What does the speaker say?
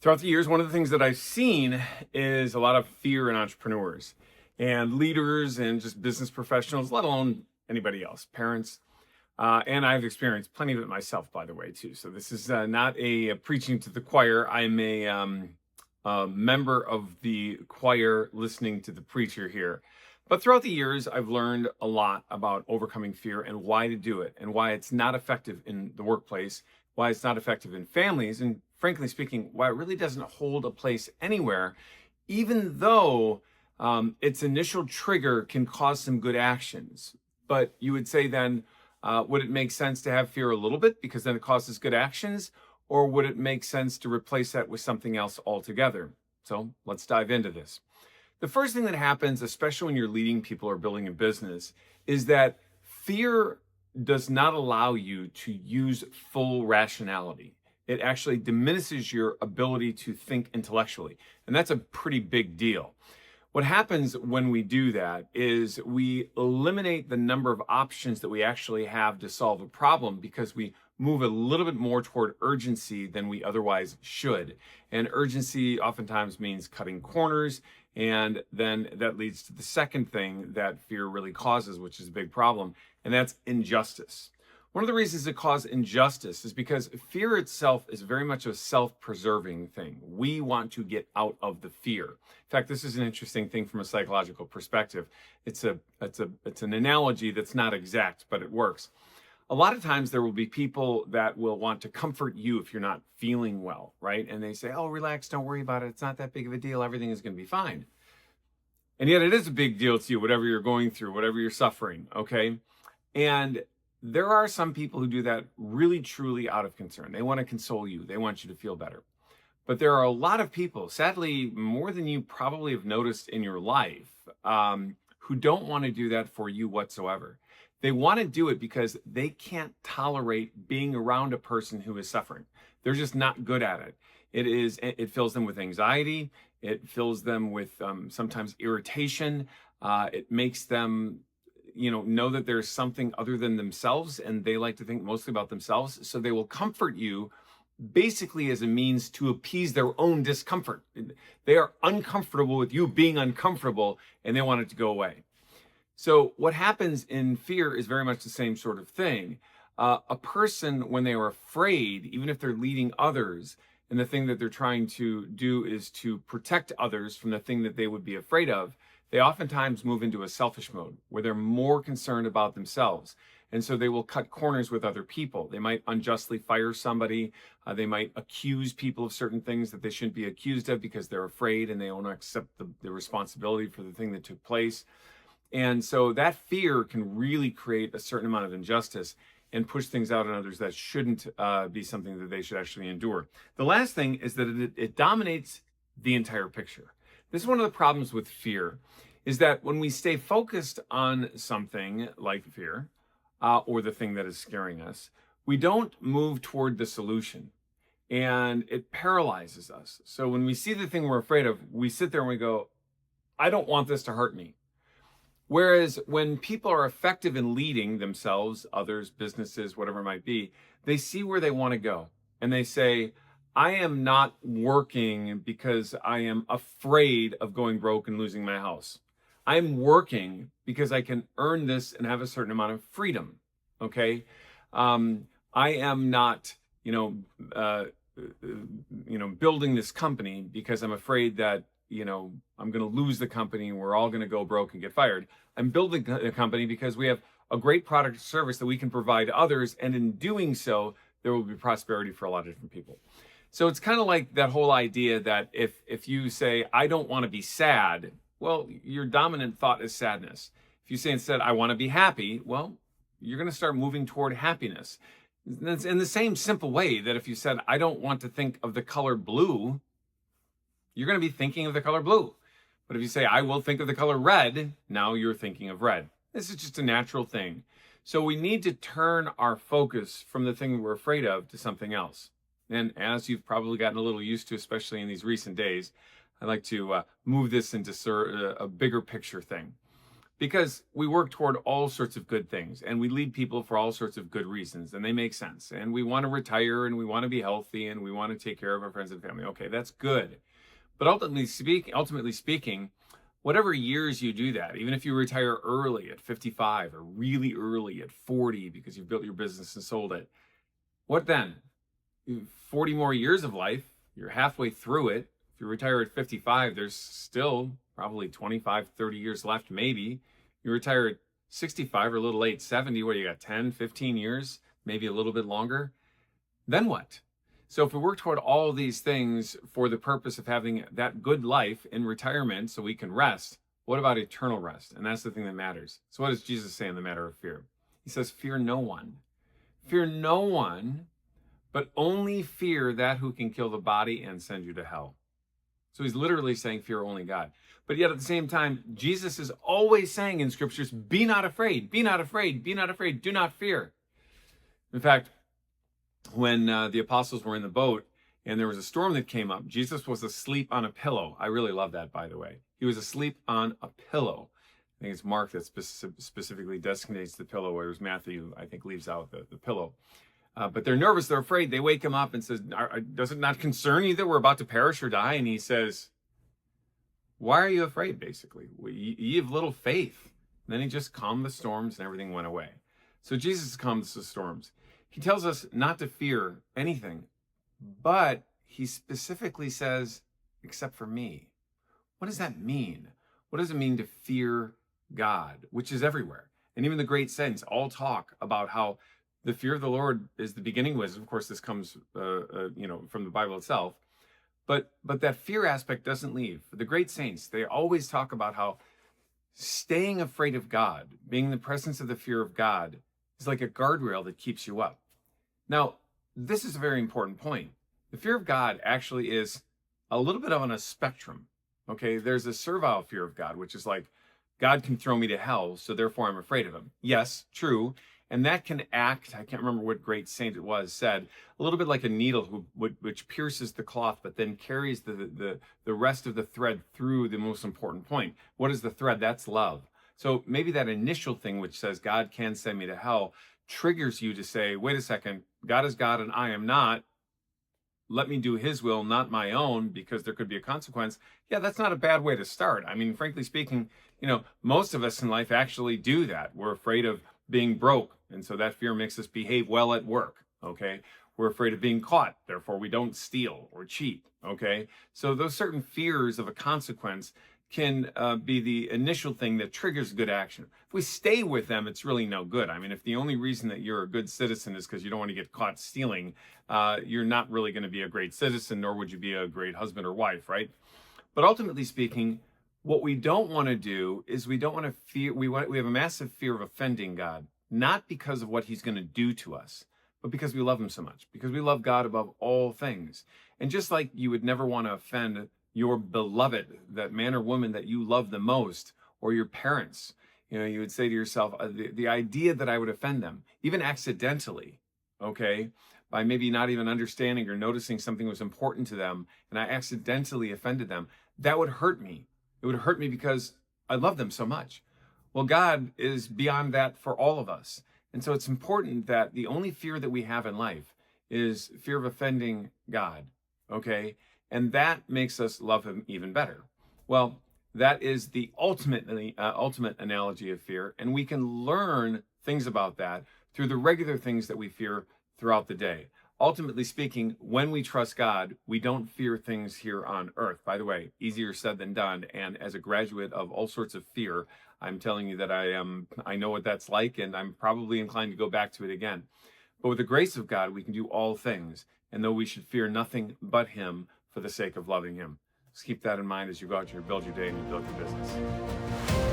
Throughout the years, one of the things that I've seen is a lot of fear in entrepreneurs and leaders and just business professionals, let alone anybody else, parents. And I've experienced plenty of it myself, by the way, too. So this is not a preaching to the choir. I'm a member of the choir listening to the preacher here. But throughout the years, I've learned a lot about overcoming fear and why to do it and why it's not effective in the workplace, why it's not effective in families, and frankly speaking, why it really doesn't hold a place anywhere, even though its initial trigger can cause some good actions. But you would say then, would it make sense to have fear a little bit because then it causes good actions? Or would it make sense to replace that with something else altogether? So let's dive into this. The first thing that happens, especially when you're leading people or building a business, is that fear does not allow you to use full rationality. It actually diminishes your ability to think intellectually. And that's a pretty big deal. What happens when we do that is we eliminate the number of options that we actually have to solve a problem because we move a little bit more toward urgency than we otherwise should. And urgency oftentimes means cutting corners. And then that leads to the second thing that fear really causes, which is a big problem, and that's injustice. One of the reasons it causes injustice is because fear itself is very much a self-preserving thing. We want to get out of the fear. In fact, this is an interesting thing from a psychological perspective. It's an analogy that's not exact, but it works. A lot of times there will be people that will want to comfort you if you're not feeling well, right? And they say, "Oh, relax, don't worry about it. It's not that big of a deal. Everything is going to be fine." And yet it is a big deal to you, whatever you're going through, whatever you're suffering, okay? And there are some people who do that really, truly out of concern. They want to console you. They want you to feel better. But there are a lot of people, sadly, more than you probably have noticed in your life, who don't want to do that for you whatsoever. They want to do it because they can't tolerate being around a person who is suffering. They're just not good at it. It fills them with anxiety. It fills them with sometimes irritation. It makes them know that there's something other than themselves, and they like to think mostly about themselves. So they will comfort you basically as a means to appease their own discomfort. They are uncomfortable with you being uncomfortable, and they want it to go away. So what happens in fear is very much the same sort of thing. A person, when they are afraid, even if they're leading others, and the thing that they're trying to do is to protect others from the thing that they would be afraid of, they oftentimes move into a selfish mode where they're more concerned about themselves. And so they will cut corners with other people. They might unjustly fire somebody. They might accuse people of certain things that they shouldn't be accused of because they're afraid and they want to accept the responsibility for the thing that took place. And so that fear can really create a certain amount of injustice and push things out on others that shouldn't be something that they should actually endure. The last thing is that it dominates the entire picture. This is one of the problems with fear, is that when we stay focused on something like fear or the thing that is scaring us, we don't move toward the solution, and it paralyzes us. So when we see the thing we're afraid of, we sit there and we go, "I don't want this to hurt me." Whereas when people are effective in leading themselves, others, businesses, whatever it might be, they see where they want to go. And they say, "I am not working because I am afraid of going broke and losing my house. I'm working because I can earn this and have a certain amount of freedom." Okay. I am not, building this company because I'm afraid that, I'm going to lose the company and we're all going to go broke and get fired. I'm building a company because we have a great product or service that we can provide to others. And in doing so, there will be prosperity for a lot of different people. So it's kind of like that whole idea that if you say, "I don't want to be sad," well, your dominant thought is sadness. If you say instead, "I want to be happy," well, you're going to start moving toward happiness. It's in the same simple way that if you said, "I don't want to think of the color blue," you're going to be thinking of the color blue. But if you say, "I will think of the color red," now you're thinking of red. This is just a natural thing. So we need to turn our focus from the thing we're afraid of to something else. And as you've probably gotten a little used to, especially in these recent days, I like to move this into a bigger picture thing. Because we work toward all sorts of good things and we lead people for all sorts of good reasons and they make sense. And we want to retire and we want to be healthy and we want to take care of our friends and family. Okay, that's good. But ultimately speaking, whatever years you do that, even if you retire early at 55 or really early at 40 because you've built your business and sold it, what then? 40 more years of life, you're halfway through it. If you retire at 55, there's still probably 25, 30 years left, maybe. You retire at 65 or a little late, 70, what do you got, 10, 15 years, maybe a little bit longer? Then what? So if we work toward all these things for the purpose of having that good life in retirement so we can rest, what about eternal rest? And that's the thing that matters. So what does Jesus say in the matter of fear? He says, fear no one. Fear no one, but only fear that who can kill the body and send you to hell. So he's literally saying fear only God. But yet at the same time, Jesus is always saying in scriptures, be not afraid, be not afraid, be not afraid, do not fear. In fact, when the apostles were in the boat and there was a storm that came up, Jesus was asleep on a pillow. I really love that, by the way. He was asleep on a pillow. I think it's Mark that specifically designates the pillow, whereas Matthew, I think, leaves out the pillow. But they're nervous, they're afraid. They wake him up and says, does it not concern you that we're about to perish or die? And he says, why are you afraid, basically? You have little faith. And then he just calmed the storms and everything went away. So Jesus calms the storms. He tells us not to fear anything, but he specifically says, except for me. What does that mean? What does it mean to fear God, which is everywhere? And even the great saints all talk about how the fear of the Lord is the beginning wisdom. Of course, this comes, from the Bible itself. But that fear aspect doesn't leave. The great saints, they always talk about how staying afraid of God, being in the presence of the fear of God, is like a guardrail that keeps you up. Now, this is a very important point. The fear of God actually is a little bit on a spectrum. Okay, there's a servile fear of God, which is like, God can throw me to hell, so therefore I'm afraid of him. Yes, true. And that can act, I can't remember what great saint it was, said, a little bit like a needle which pierces the cloth, but then carries the rest of the thread through the most important point. What is the thread? That's love. So maybe that initial thing which says God can send me to hell triggers you to say, wait a second, God is God and I am not. Let me do his will, not my own, because there could be a consequence. Yeah, that's not a bad way to start. I mean, frankly speaking, most of us in life actually do that. We're afraid of being broke, and so that fear makes us behave well at work, okay? We're afraid of being caught, therefore we don't steal or cheat, okay? So those certain fears of a consequence can be the initial thing that triggers good action. If we stay with them, it's really no good. I mean, if the only reason that you're a good citizen is because you don't want to get caught stealing, you're not really going to be a great citizen, nor would you be a great husband or wife, right? But ultimately speaking, what we don't want to do is we don't want to fear, we have a massive fear of offending God, not because of what he's going to do to us, but because we love him so much, because we love God above all things. And just like you would never want to offend your beloved, that man or woman that you love the most, or your parents, you would say to yourself, the idea that I would offend them, even accidentally, okay, by maybe not even understanding or noticing something was important to them, and I accidentally offended them, that would hurt me. It would hurt me because I love them so much. Well, God is beyond that for all of us. And so it's important that the only fear that we have in life is fear of offending God, okay? And that makes us love him even better. Well, that is the ultimate analogy of fear, and we can learn things about that through the regular things that we fear throughout the day. Ultimately speaking, when we trust God, we don't fear things here on earth. By the way, easier said than done. And as a graduate of all sorts of fear, I'm telling you that I know what that's like, and I'm probably inclined to go back to it again. But with the grace of God, we can do all things. And though we should fear nothing but him for the sake of loving him. Just keep that in mind as you go out here, build your day, and you build your business.